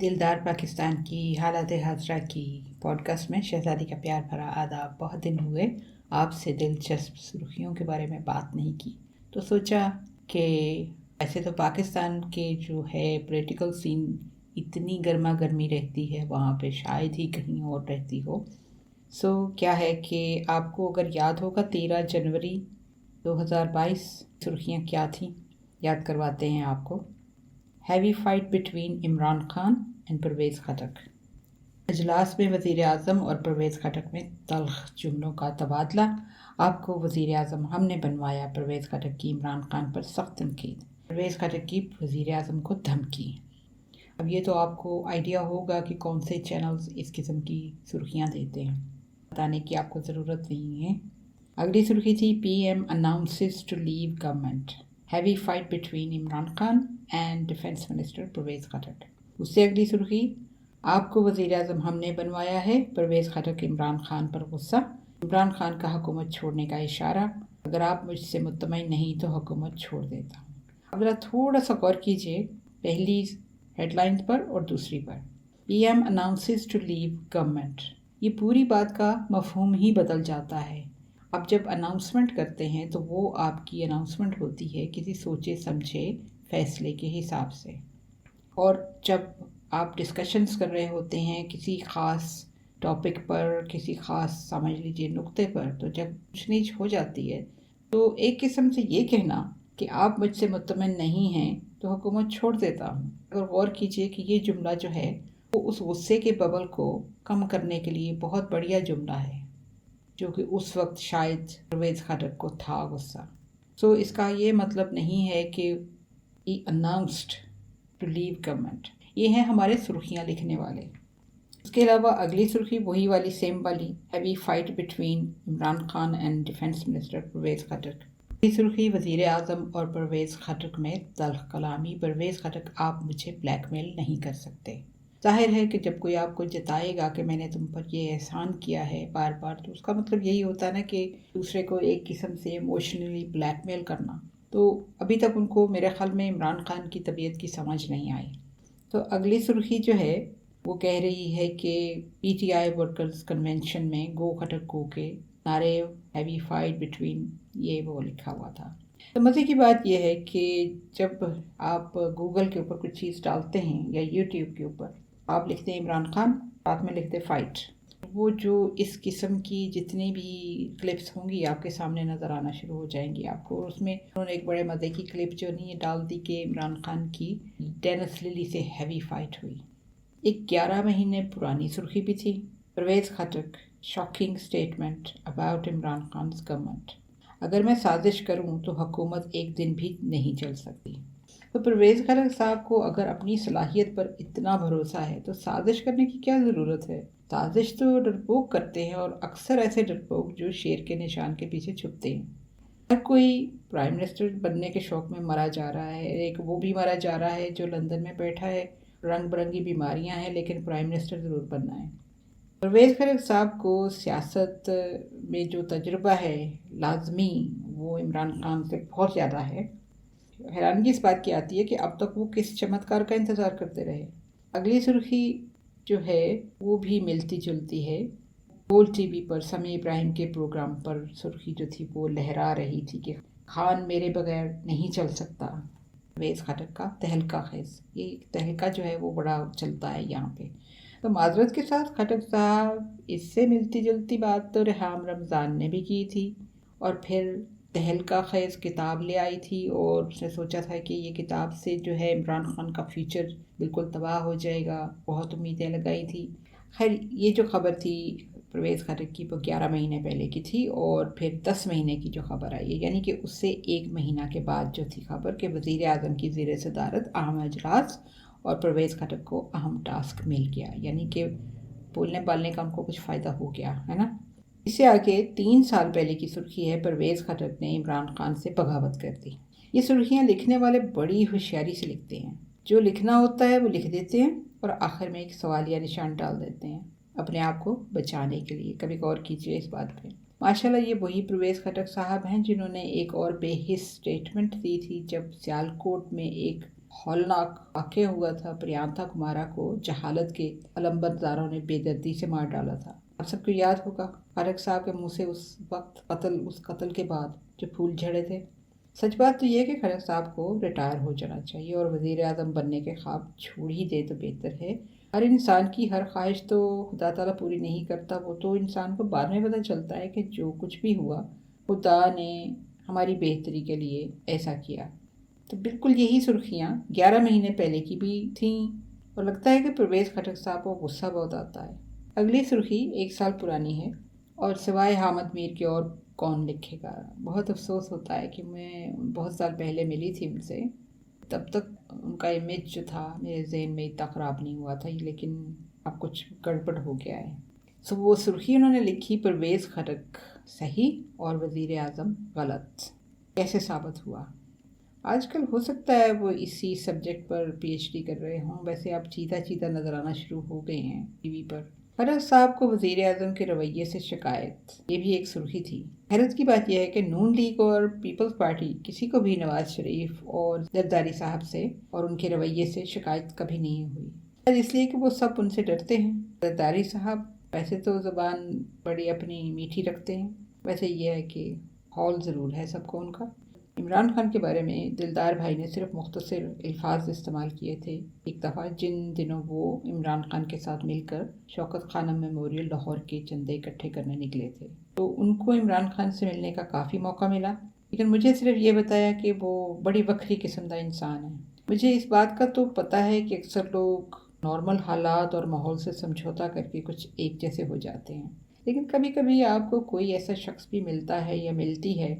दिलदार पाकिस्तान की हालत हाजरा की पॉडकास्ट में शहजादी का प्यार भरा आदाब। बहुत दिन हुए आपसे दिलचस्प सुर्खियों के बारे में बात नहीं की, तो सोचा कि ऐसे तो पाकिस्तान के जो है पॉलिटिकल सीन इतनी गर्मा गर्मी रहती है, वहाँ पे शायद ही कहीं और रहती हो। क्या है कि आपको अगर याद होगा 13 जनवरी 2022 सुर्खियाँ क्या थीं, याद करवाते हैं आपको। Heavy fight between Imran Khan and Parvez Khattak. अजलास में वज़ीर आज़म और परवेज़ खटक में तल्ख़ जुमलों का तबादला। आपको वज़ीर आज़म हमने बनवाया, परवेज़ खटक की इमरान खान पर सख्त तनकीद। परवेज़ खटक की वज़ीर आज़म को धमकी। अब ये तो आपको आइडिया होगा कि कौन से चैनल्स इस किस्म की सुर्खियाँ देते हैं, बताने की आपको ज़रूरत नहीं है। अगली सुर्खी थी PM announces to leave government, heavy fight between Imran Khan and defence minister Parvez Khattak. उससे अगली सुर्खी, आपको वज़ीर आज़म हमने बनवाया है, परवेज़ खटक इमरान खान पर गुस्सा, इमरान खान का हुकूमत छोड़ने का इशारा, अगर आप मुझसे मुतमईन नहीं तो हुकूमत छोड़ देता हूँ। अब ज़रा थोड़ा सा गौर कीजिए पहली हेडलाइन पर और दूसरी पर। PM announces to leave government, ये पूरी बात का मफहूम ही बदल जाता है। अब जब अनाउंसमेंट करते हैं तो वो आपकी अनाउंसमेंट होती है किसी सोचे समझे फैसले के हिसाब से, और जब आप डिस्कशंस कर रहे होते हैं किसी ख़ास टॉपिक पर, किसी ख़ास समझ लीजिए नुक्ते पर, तो जब ऊंच-नीच हो जाती है तो एक किस्म से ये कहना कि आप मुझसे मुतमईन नहीं हैं तो हुकूमत छोड़ देता हूँ। अगर गौर कीजिए कि ये जुमला जो है वो उस गुस्से के बबल को कम करने के लिए बहुत बढ़िया जुमला है, जो कि उस वक्त शायद परवेज़ खटक को था गुस्सा। इसका ये मतलब नहीं है कि he announced to leave government। ये हैं हमारे सुर्खियाँ लिखने वाले। इसके अलावा अगली सुर्खी वही वाली सेम वाली, heavy fight between Imran Khan and defence minister Parvez Khattak. अगली सुर्खी, वज़ीर आज़म और परवेज़ खटक में तल्ख़ कलामी, परवेज़ खटक आप मुझे ब्लैकमेल नहीं कर सकते। जाहिर है कि जब कोई आपको जताएगा कि मैंने तुम पर ये एहसान किया है बार बार, तो उसका मतलब यही होता है ना कि दूसरे को एक किस्म से इमोशनली ब्लैकमेल करना। तो अभी तक उनको मेरे ख़्याल में इमरान खान की तबीयत की समझ नहीं आई। तो अगली सुर्खी जो है वो कह रही है कि PTI वर्कर्स कन्वेंशन में गो खटक गो के नारे, हैवी फाइट बिटवीन, ये वो लिखा हुआ था। तो मज़े की बात यह है कि जब आप गूगल के ऊपर कुछ चीज़ डालते हैं या यूट्यूब के ऊपर, आप लिखते हैं इमरान खान, साथ में लिखते फाइट, वो जो इस किस्म की जितनी भी क्लिप्स होंगी आपके सामने नज़र आना शुरू हो जाएंगी आपको। और उसमें उन्होंने एक बड़े मज़े की क्लिप जो नहीं डाल दी कि इमरान खान की डेनिस लिली से हैवी फाइट हुई। एक 11 महीने पुरानी सुर्खी भी थी, Parvez Khattak shocking statement about Imran Khan government, अगर मैं साजिश करूं तो हुकूमत एक दिन भी नहीं चल सकती। तो परवेज़ खटक साहब को अगर अपनी सलाहियत पर इतना भरोसा है तो साजिश करने की क्या ज़रूरत है। साजिश तो डरपोक करते हैं, और अक्सर ऐसे डरपोक जो शेर के निशान के पीछे छुपते हैं। हर कोई प्राइम मिनिस्टर बनने के शौक़ में मरा जा रहा है। एक वो भी मरा जा रहा है जो लंदन में बैठा है, रंग बिरंगी बीमारियां हैं, लेकिन प्राइम मिनिस्टर ज़रूर बनना है। परवेज़ खटक साहब को सियासत में जो तजुर्बा है लाजमी, वो इमरान खान से बहुत ज़्यादा है। हैरानगी इस बात की आती है कि अब तक वो किस चमत्कार का इंतज़ार करते रहे। अगली सुर्खी जो है वो भी मिलती जुलती है। गोल्ड TV पर समी इब्राहिम के प्रोग्राम पर सुर्खी जो थी वो लहरा रही थी कि खान मेरे बगैर नहीं चल सकता। परवेज़ खटक का तहलका खेज, ये तहलका जो है वो बड़ा चलता है यहाँ पे। तो माजरत के साथ खटक साहब, इससे मिलती जुलती बात तो रेहाम रमज़ान ने भी की थी, और फिर तहलका खेज किताब ले आई थी, और उसने सोचा था कि ये किताब से जो है इमरान खान का फ्यूचर बिल्कुल तबाह हो जाएगा, बहुत उम्मीदें लगाई थी। खैर, ये जो खबर थी परवेज़ खटक की वो 11 महीने पहले की थी, और फिर 10 महीने की जो खबर आई है, यानी कि उससे 1 महीना के बाद जो थी खबर कि वज़ीर आज़म की ज़ेर सदारत अहम अजलास और परवेज़ खटक को अहम टास्क मिल गया, यानी कि बोलने बालने का उनको कुछ फ़ायदा हो गया है ना। इससे आगे 3 साल पहले की सुर्खी है, परवेज़ खटक ने इमरान खान से बगावत कर दी। ये सुर्खियाँ लिखने वाले बड़ी होशियारी से लिखते हैं, जो लिखना होता है वो लिख देते हैं और आखिर में एक सवालिया निशान डाल देते हैं अपने आप को बचाने के लिए। कभी गौर कीजिए इस बात पे। माशाल्लाह ये वही परवेज़ खटक साहब हैं जिन्होंने एक और बेहिस स्टेटमेंट दी थी जब सियालकोट में एक हौलनाक वाक़या हुआ था। प्रियंका कुमारा को जहालत के अलंबरदारों ने बेदर्दी से मार डाला था। आप सबको याद होगा खरक साहब के मुंह से उस कत्ल के बाद जो फूल झड़े थे। सच बात तो ये है कि खरक साहब को रिटायर हो जाना चाहिए और वज़ीर आज़म बनने के ख्वाब छोड़ ही दे तो बेहतर है। हर इंसान की हर ख्वाहिश तो खुदा ताला पूरी नहीं करता। वो तो इंसान को बाद में पता चलता है कि जो कुछ भी हुआ खुदा ने हमारी बेहतरी के लिए ऐसा किया। तो बिल्कुल यही सुर्खियाँ 11 महीने पहले की भी थीं और लगता है कि परवेज़ खटक साहब को गुस्सा बहुत आता है। अगली सुर्खी 1 साल पुरानी है और सिवाय हामिद मीर के और कौन लिखेगा। बहुत अफसोस होता है कि मैं बहुत साल पहले मिली थी उनसे, तब तक उनका इमेज जो था मेरे जहन में इतना ख़राब नहीं हुआ था, लेकिन अब कुछ गड़बड़ हो गया है। सो वो सुर्खी उन्होंने लिखी, परवेज़ खटक सही और वज़ीर आज़म गलत। कैसे साबित हुआ? आजकल हो सकता है वो इसी सब्जेक्ट पर पीएचडी कर रहे हों। वैसे अब चीता नज़र आना शुरू हो गए हैं टीवी पर। खटक साहब को वज़ीर आज़म के रवैये से शिकायत, ये भी एक सुर्खी थी। हैरत की बात यह है कि नून लीग और पीपल्स पार्टी किसी को भी नवाज शरीफ और जरदारी साहब से और उनके रवैये से शिकायत कभी नहीं हुई। इसलिए कि वो सब उनसे डरते हैं। जरदारी साहब वैसे तो ज़बान बड़ी अपनी मीठी रखते हैं, वैसे ये है कि हौल ज़रूर है सबको उनका। इमरान खान के बारे में दिलदार भाई ने सिर्फ मुख्तसर अल्फाज इस्तेमाल किए थे एक दफ़ा, जिन दिनों वो इमरान खान के साथ मिलकर शौकत खानम मेमोरियल लाहौर के चंदे इकट्ठे करने निकले थे। तो उनको इमरान खान से मिलने का काफ़ी मौका मिला, लेकिन मुझे सिर्फ ये बताया कि वो बड़ी वक्री किस्म का इंसान है। मुझे इस बात का तो पता है कि अक्सर लोग नॉर्मल हालात और माहौल से समझौता करके कुछ एक जैसे हो जाते हैं, लेकिन कभी कभी आपको कोई ऐसा शख्स भी मिलता है या मिलती है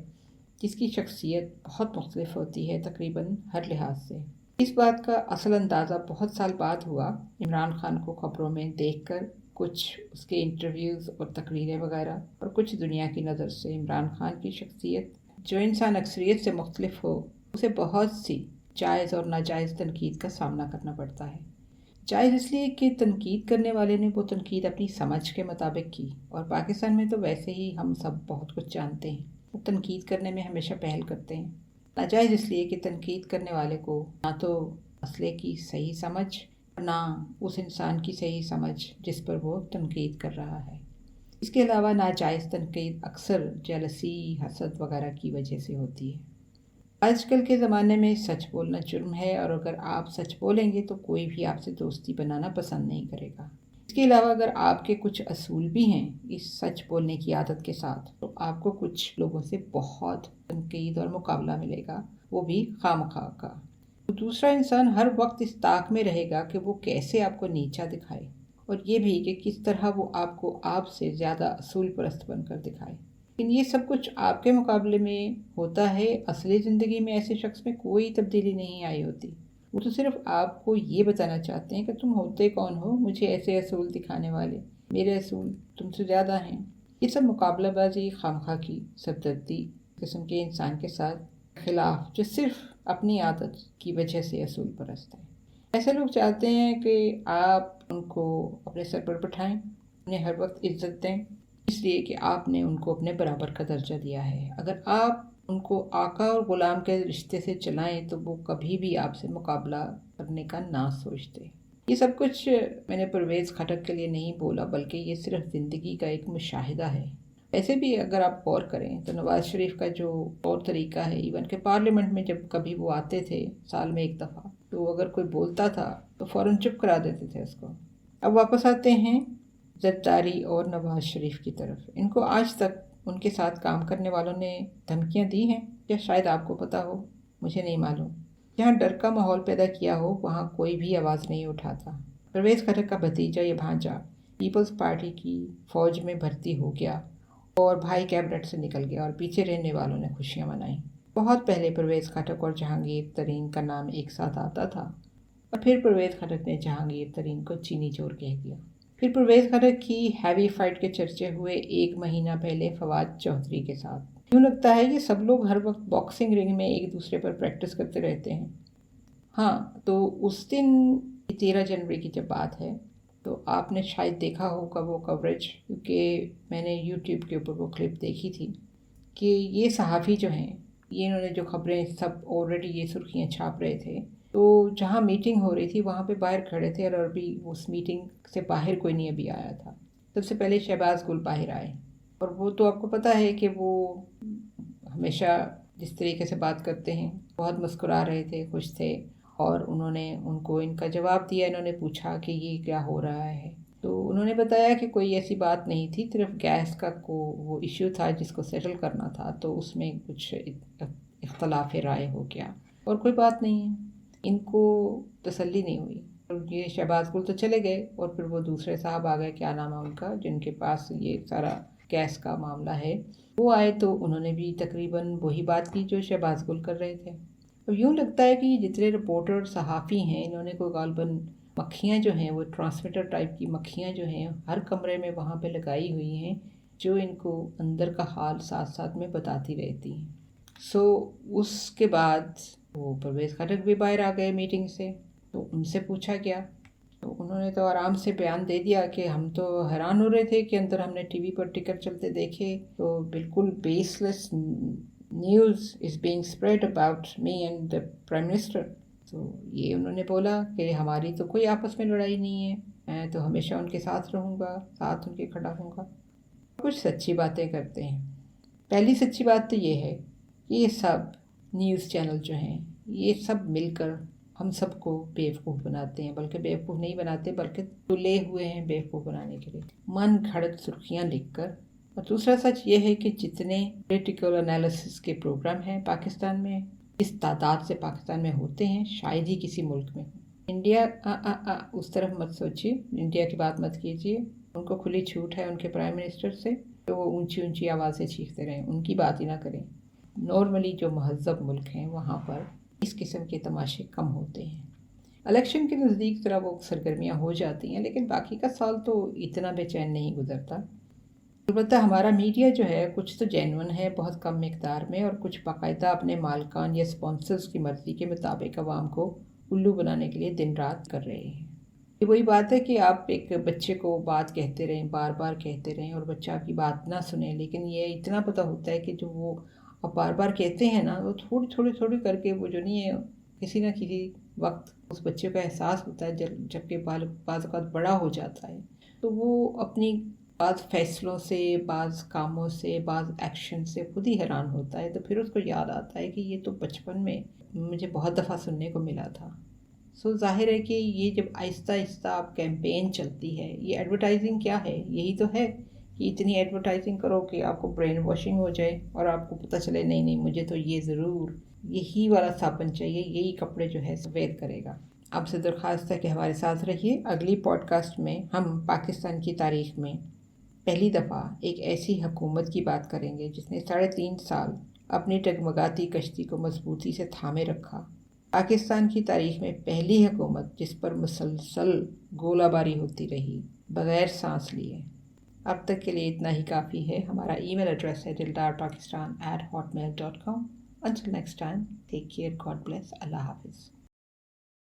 जिसकी शख्सियत बहुत मुख्तलिफ होती है तकरीबन हर लिहाज से। इस बात का असल अंदाज़ा बहुत साल बाद हुआ इमरान खान को खबरों में देखकर, कुछ उसके इंटरव्यूज़ और तकरीरें वगैरह, और कुछ दुनिया की नज़र से इमरान खान की शख्सियत। जो इंसान अक्सरियत से मुख्तलिफ हो उसे बहुत सी जायज़ और नाजायज़ तनकीद का सामना करना पड़ता है। जायज़ इसलिए कि तनकीद करने वाले ने वो तनकीद अपनी समझ के मुताबिक की, और पाकिस्तान में तो वैसे ही हम सब बहुत कुछ जानते हैं, वो तनकीद करने में हमेशा पहल करते हैं। नाजायज़ इसलिए कि तनकीद करने वाले को ना तो मसले की सही समझ और ना उस इंसान की सही समझ जिस पर वो तनकीद कर रहा है। इसके अलावा नाजायज़ तनकीद अक्सर जेलसी, हसद वगैरह की वजह से होती है। आजकल के ज़माने में सच बोलना जुर्म है, और अगर आप सच बोलेंगे तो कोई भी आपसे दोस्ती बनाना पसंद नहीं करेगा। इसके अलावा अगर आपके कुछ असूल भी हैं इस सच बोलने की आदत के साथ, तो आपको कुछ लोगों से बहुत तनकीद और मुकाबला मिलेगा, वो भी खामखा का। तो दूसरा इंसान हर वक्त इस ताक में रहेगा कि वो कैसे आपको नीचा दिखाए, और ये भी कि किस तरह वो आपको आपसे ज़्यादा असूल परस्त बनकर दिखाए। लेकिन ये सब कुछ आपके मुकाबले में होता है। असली ज़िंदगी में ऐसे शख्स में कोई तब्दीली नहीं आई होती। वो तो सिर्फ आपको ये बताना चाहते हैं कि तुम होते कौन हो, मुझे ऐसे असूल दिखाने वाले, मेरे असूल तुमसे ज़्यादा हैं। ये सब मुकाबलाबाजी, खामखा की सरदर्दी किस्म के इंसान के साथ खिलाफ जो सिर्फ अपनी आदत की वजह से असूल परस्त है। ऐसे लोग चाहते हैं कि आप उनको अपने सर पर बिठाएं, उन्हें हर वक्त इज्जत दें, इसलिए कि आपने उनको अपने बराबर का दर्जा दिया है। अगर आप उनको आका और ग़ुलाम के रिश्ते से चलाएं तो वो कभी भी आपसे मुकाबला करने का ना सोचते। ये सब कुछ मैंने परवेज़ खटक के लिए नहीं बोला, बल्कि ये सिर्फ ज़िंदगी का एक मुशाहिदा है। वैसे भी अगर आप गौर करें तो नवाज़ शरीफ का जो और तरीका है, इवन के पार्लियामेंट में जब कभी वो आते थे साल में एक दफ़ा, तो अगर कोई बोलता था तो फ़ौरन चुप करा देते थे उसको। अब वापस आते हैं जरदारी और नवाज़ शरीफ की तरफ। इनको आज तक उनके साथ काम करने वालों ने धमकियां दी हैं, या शायद आपको पता हो, मुझे नहीं मालूम। जहाँ डर का माहौल पैदा किया हो वहाँ कोई भी आवाज़ नहीं उठाता। परवेज़ खटक का भतीजा या भांजा पीपल्स पार्टी की फ़ौज में भर्ती हो गया और भाई कैबिनेट से निकल गया, और पीछे रहने वालों ने खुशियाँ मनाई। बहुत पहले परवेज़ खटक और जहांगीर तरीन का नाम एक साथ आता था, और फिर परवेज़ खटक ने जहांगीर तरीन को चीनी चोर कह दिया। फिर परवेज़ खटक की हैवी फाइट के चर्चे हुए 1 महीना पहले फवाद चौधरी के साथ। यूँ लगता है कि सब लोग हर वक्त बॉक्सिंग रिंग में एक दूसरे पर प्रैक्टिस करते रहते हैं। हाँ, तो उस दिन 13 जनवरी की जब बात है, तो आपने शायद देखा होगा वो कवरेज, क्योंकि मैंने यूट्यूब के ऊपर वो क्लिप देखी थी कि ये सहाफ़ी जो हैं, ये इन्होंने जो खबरें सब ऑलरेडी ये सुर्खियाँ छाप रहे थे تو جہاں میٹنگ ہو رہی تھی وہاں پہ باہر کھڑے تھے اور ابھی اس میٹنگ سے باہر کوئی نہیں ابھی آیا تھا. سب سے پہلے شہباز گل باہر آئے اور وہ تو آپ کو پتہ ہے کہ وہ ہمیشہ جس طریقے سے بات کرتے ہیں بہت مسکرا رہے تھے، خوش تھے، اور انہوں نے ان کو ان کا جواب دیا. انہوں نے پوچھا کہ یہ کیا ہو رہا ہے، تو انہوں نے بتایا کہ کوئی ایسی بات نہیں تھی، صرف گیس کا وہ ایشو تھا جس کو سیٹل کرنا تھا، تو اس میں کچھ اختلاف رائے ہو گیا اور کوئی بات نہیں ہے. ان کو تسلی نہیں ہوئی. یہ شہباز گل تو چلے گئے اور پھر وہ دوسرے صاحب آ گئے، کیا نام ہے ان کا، جن کے پاس یہ سارا گیس کا معاملہ ہے. وہ آئے تو انہوں نے بھی تقریباً وہی بات کی جو شہباز گل کر رہے تھے. اب یوں لگتا ہے کہ یہ جتنے رپورٹر صحافی ہیں انہوں نے کوئی غالباً مکھیاں جو ہیں وہ ٹرانسمیٹر ٹائپ کی مکھیاں جو ہیں ہر کمرے میں وہاں پہ لگائی ہوئی ہیں، جو ان کو اندر کا حال ساتھ ساتھ میں بتاتی رہتی ہیں. اس کے بعد وہ پرویز خٹک بھی باہر آ گئے میٹنگ سے. تو ان سے پوچھا گیا تو انہوں نے تو آرام سے بیان دے دیا کہ ہم تو حیران ہو رہے تھے کہ اندر ہم نے ٹی وی پر ٹکٹ چلتے دیکھے تو بالکل baseless news is being spread about me and the prime minister. تو یہ انہوں نے بولا کہ ہماری تو کوئی آپس میں لڑائی نہیں ہے، میں تو ہمیشہ ان کے ساتھ رہوں گا، ساتھ ان کے کھڑا ہوں گا. کچھ سچی باتیں کرتے ہیں. پہلی سچی بات تو یہ ہے کہ یہ سب نیوز چینل جو ہیں یہ سب مل کر ہم سب کو بیوقوف بناتے ہیں، بلکہ بیوقوف نہیں بناتے بلکہ تلے ہوئے ہیں بیوقوف بنانے کے لیے، من گھڑت سرخیاں لکھ کر. اور دوسرا سچ یہ ہے کہ جتنے پولیٹیکل انالیسس کے پروگرام ہیں پاکستان میں، اس تعداد سے پاکستان میں ہوتے ہیں شاید ہی کسی ملک میں. انڈیا اس طرف مت سوچیے، انڈیا کی بات مت کیجیے، ان کو کھلی چھوٹ ہے ان کے پرائم منسٹر سے تو وہ اونچی اونچی آوازیں چیختے رہیں، ان کی بات ہی نہ کریں. نارملی جو مہذب ملک ہیں وہاں پر اس قسم کے تماشے کم ہوتے ہیں. الیکشن کے نزدیک ذرا وہ سرگرمیاں ہو جاتی ہیں، لیکن باقی کا سال تو اتنا بے چین نہیں گزرتا. البتہ ہمارا میڈیا جو ہے کچھ تو جینون ہے بہت کم مقدار میں، اور کچھ باقاعدہ اپنے مالکان یا سپانسرز کی مرضی کے مطابق عوام کو الو بنانے کے لیے دن رات کر رہے ہیں. یہ وہی بات ہے کہ آپ ایک بچے کو بات کہتے رہیں، بار بار کہتے رہیں اور بچہ آپ کی بات نہ سنیں، لیکن یہ اتنا پتہ ہوتا ہے کہ جو وہ آپ بار بار کہتے ہیں نا وہ تھوڑی کر کے وہ جو نہیں ہے کسی نہ کسی وقت اس بچے کا احساس ہوتا ہے جب کہ بعض اوقات بڑا ہو جاتا ہے تو وہ اپنی بعض فیصلوں سے، بعض کاموں سے، بعض ایکشن سے خود ہی حیران ہوتا ہے. تو پھر اس کو یاد آتا ہے کہ یہ تو بچپن میں مجھے بہت دفعہ سننے کو ملا تھا. ظاہر ہے کہ یہ جب آہستہ آہستہ آپ کیمپین چلتی ہے، یہ ایڈورٹائزنگ کیا ہے، یہی تو ہے کہ اتنی ایڈورٹائزنگ کرو کہ آپ کو برین واشنگ ہو جائے اور آپ کو پتہ چلے نہیں مجھے تو یہ ضرور یہی والا صابن چاہیے، یہی کپڑے جو ہے سفید کرے گا. آپ سے درخواست ہے کہ ہمارے ساتھ رہیے. اگلی پوڈ کاسٹ میں ہم پاکستان کی تاریخ میں پہلی دفعہ ایک ایسی حکومت کی بات کریں گے جس نے 3.5 سال اپنی ٹگمگاتی کشتی کو مضبوطی سے تھامے رکھا. پاکستان کی تاریخ میں پہلی حکومت جس پر مسلسل گولہ باری ہوتی رہی بغیر سانس لیے. اب تک کے لیے اتنا ہی کافی ہے. ہمارا ای میل ایڈریس ہے dildarpakistan@hotmail.com. Until next time, take care, God bless, اللہ حافظ.